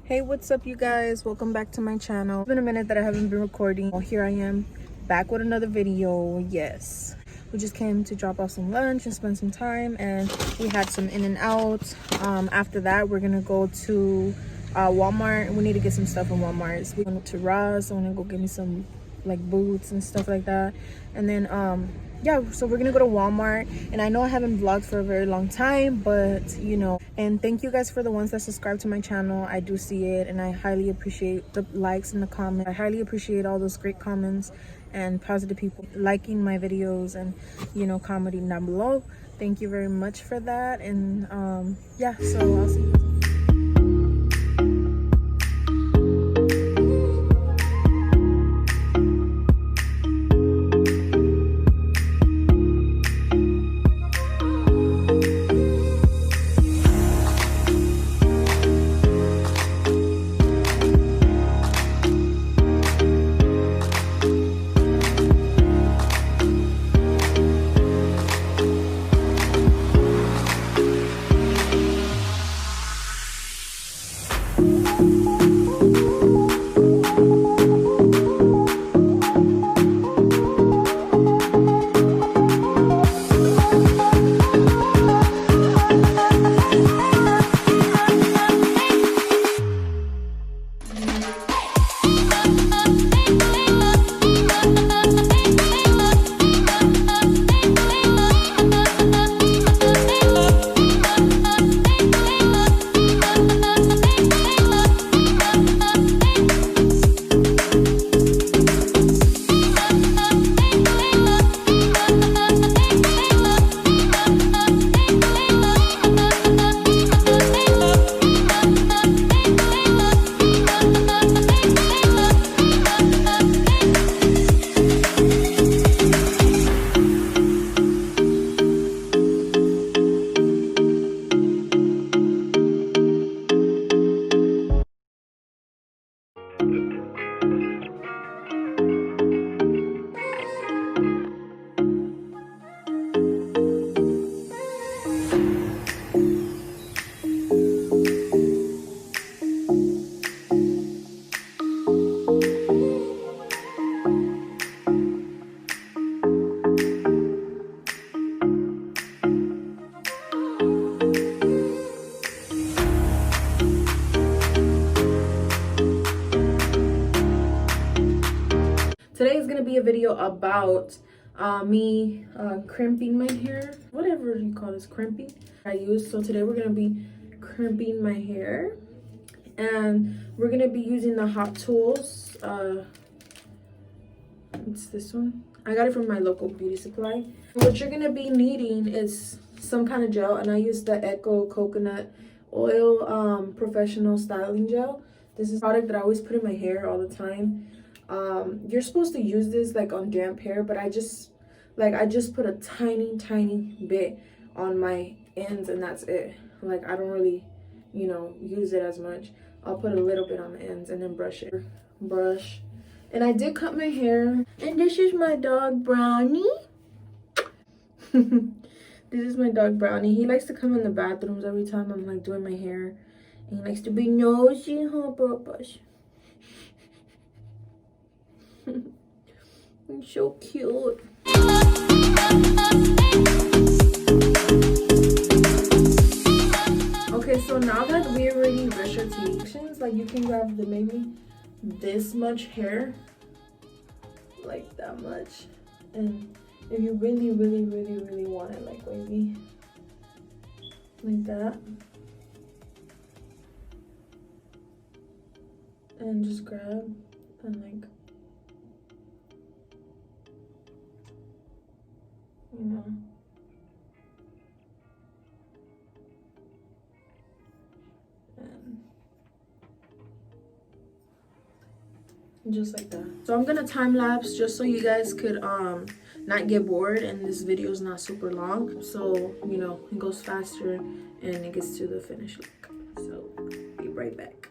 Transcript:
Hey, what's up you guys? Welcome back to my channel. It's been a minute that I haven't been recording. Well, here I am back with another video. Yes, we just came to drop off some lunch and spend some time, and we had some in and out. After that we're gonna go to Walmart. We need to get some stuff in Walmart. So we went to Ross. I want to go get me some like boots and stuff like that, and then yeah, so we're gonna go to Walmart. And I know I haven't vlogged for a very long time, but you know, and thank you guys for the ones that subscribe to my channel. I do see it, and I highly appreciate the likes and the comments. I highly appreciate all those great comments and positive people liking my videos and, you know, commenting down below. Thank you very much for that. And yeah, so I'll see you guys. Today is gonna be a video about me crimping my hair, whatever you call this, crimping I use. So today we're gonna be crimping my hair, and we're gonna be using the Hot Tools. It's this one. I got it from my local beauty supply. What you're gonna be needing is some kind of gel, and I use the Echo Coconut Oil Professional Styling Gel. This is a product that I always put in my hair all the time. You're supposed to use this like on damp hair, but I just put a tiny bit on my ends, and that's it. Like, I don't really, you know, use it as much. I'll put a little bit on the ends and then brush it. And I did cut my hair, and this is my dog Brownie. This is my dog Brownie. He likes to come in the bathrooms every time I'm like doing my hair, and he likes to be nosy, huh, Papa's? He's so cute. Okay, so now that we already brushed our teeth, like, you can grab the maybe this much hair, like that much, and if you really want it like wavy, like that, and just grab and like, you know, and just like that. So I'm gonna time lapse just so you guys could not get bored, and this video is not super long, so you know, it goes faster and it gets to the finish look. So be right back.